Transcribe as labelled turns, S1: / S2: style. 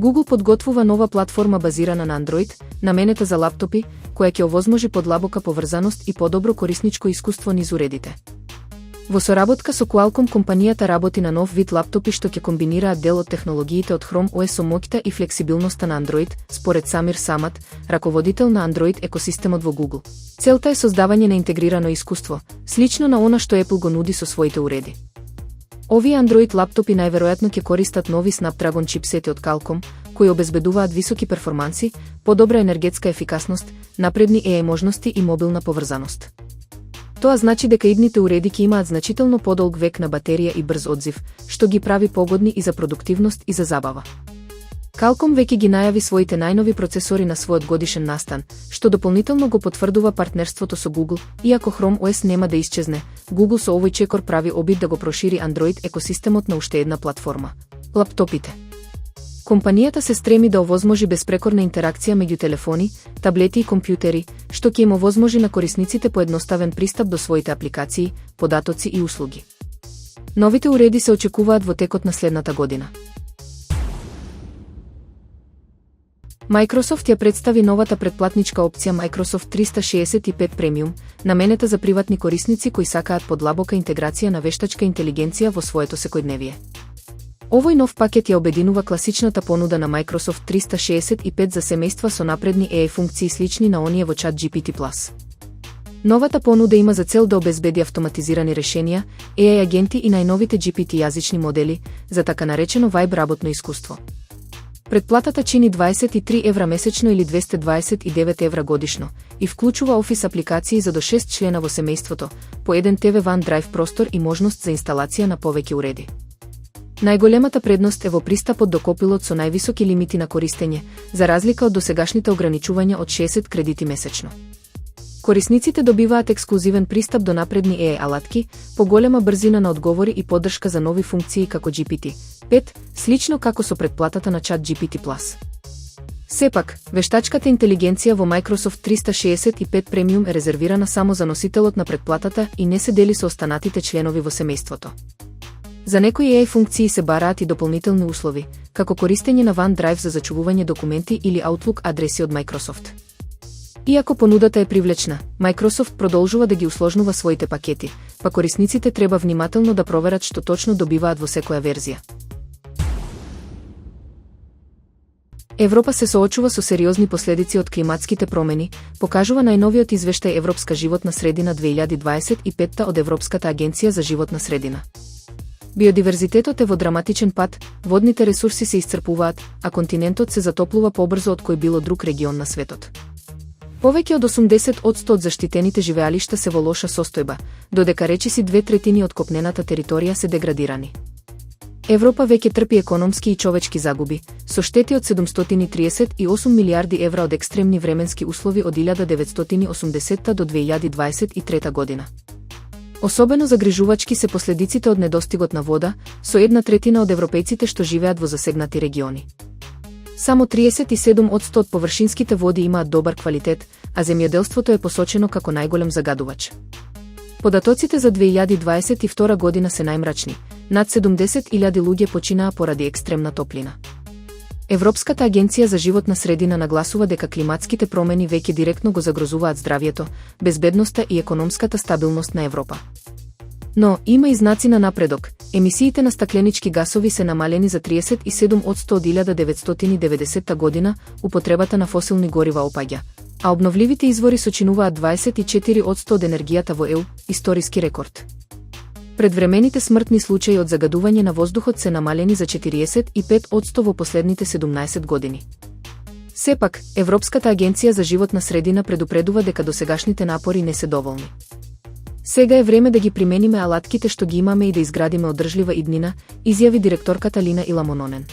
S1: Google подготвува нова платформа базирана на Android, наменета за лаптопи, која ќе овозможи подлабока поврзаност и подобро корисничко искуство низ уредите. Во соработка со Qualcomm компанијата работи на нов вид лаптопи што ќе комбинираат дел од технологиите од Chrome OS со моќта и флексибилноста на Android, според Самир Самат, раководител на Android екосистемот во Google. Целта е создавање на интегрирано искуство, слично на она што Apple го нуди со своите уреди. Овие Android лаптопи најверојатно ќе користат нови Snapdragon чипсети од Qualcomm, кои обезбедуваат високи перформанси, подобра енергетска ефикасност, напредни AI можности и мобилна поврзаност. Тоа значи дека идните уреди ќе имаат значително подолг век на батерија и брз одзив, што ги прави погодни и за продуктивност и за забава. Qualcomm веќе ги најави своите најнови процесори на својот годишен настан, што дополнително го потврдува партнерството со Google, иако Chrome OS нема да исчезне. Google со овој чекор прави обид да го прошири Android екосистемот на уште една платформа – лаптопите. Компанијата се стреми да овозможи безпрекорна интеракција меѓу телефони, таблети и компјутери, што ќе им овозможи на корисниците поедноставен пристап до своите апликации, податоци и услуги. Новите уреди се очекуваат во текот на следната година. Microsoft ја представи новата претплатничка опција Microsoft 365 Premium, наменета за приватни корисници кои сакаат подлабока интеграција на вештачка интелигенција во своето секојдневие. Овој нов пакет ја обединува класичната понуда на Microsoft 365 за семејства со напредни AI функции слични на оние во ChatGPT+. Новата понуда има за цел да обезбеди автоматизирани решенија, AI агенти и најновите GPT јазични модели, за така наречено Vibe работно искуство. Претплатата чини 23 евра месечно или 229 евра годишно и вклучува Office апликации за до 6 члена во семејството, по еден TV OneDrive простор и можност за инсталација на повеќе уреди. Најголемата предност е во пристапот до Copilot со највисоки лимити на користење, за разлика од досегашните ограничувања од 60 кредити месечно. Корисниците добиваат ексклузивен пристап до напредни AI алатки, поголема брзина на одговори и поддршка за нови функции како GPT-5, слично како со претплатата на ChatGPT+. Сепак, вештачката интелигенција во Microsoft 365 Premium е резервирана само за носителот на претплатата и не се дели со останатите членови во семејството. За некои AI функции се бараат и дополнителни услови, како користење на OneDrive за зачувување документи или Outlook адреси од Microsoft. Иако понудата е привлечна, Microsoft продолжува да ги усложнува своите пакети, па корисниците треба внимателно да проверат што точно добиваат во секоја верзија. Европа се соочува со сериозни последици од климатските промени, покажува најновиот извештај Европска животна средина 2025 од Европската агенција за животна средина. Биодиверзитетот е во драматичен пат, водните ресурси се исцрпуваат, а континентот се затоплува побрзо од кој било друг регион на светот. Повеќе од 80% од заштитените живеалишта се во лоша состојба, додека речиси 2/3 од копнената територија се деградирани. Европа веќе трпи економски и човечки загуби, со штети од 738 милиарди евра од екстремни временски услови од 1980 до 2023 година. Особено загрижувачки се последиците од недостигот на вода, со 1/3 од европејците што живеат во засегнати региони. Само 37% од површинските води имаат добар квалитет, а земјоделството е посочено како најголем загадувач. Податоците за 2022 година се најмрачни, над 70.000 луѓе починаа поради екстремна топлина. Европската агенција за животна средина нагласува дека климатските промени веќе директно го загрозуваат здравјето, безбедноста и економската стабилност на Европа. Но, има и знаци на напредок. Емисиите на стакленички гасови се намалени за 37% од 1990 година, употребата на фосилни горива опаѓа, а обновливите извори сочинуваат 24% од енергијата во ЕУ, историски рекорд. Предвремените смртни случаи од загадување на воздухот се намалени за 45% во последните 17 години. Сепак, Европската агенција за животна средина предупредува дека досегашните напори не се доволни. Сега е време да ги примениме алатките што ги имаме и да изградиме одржлива иднина, изјави директорката Лина Иламононен.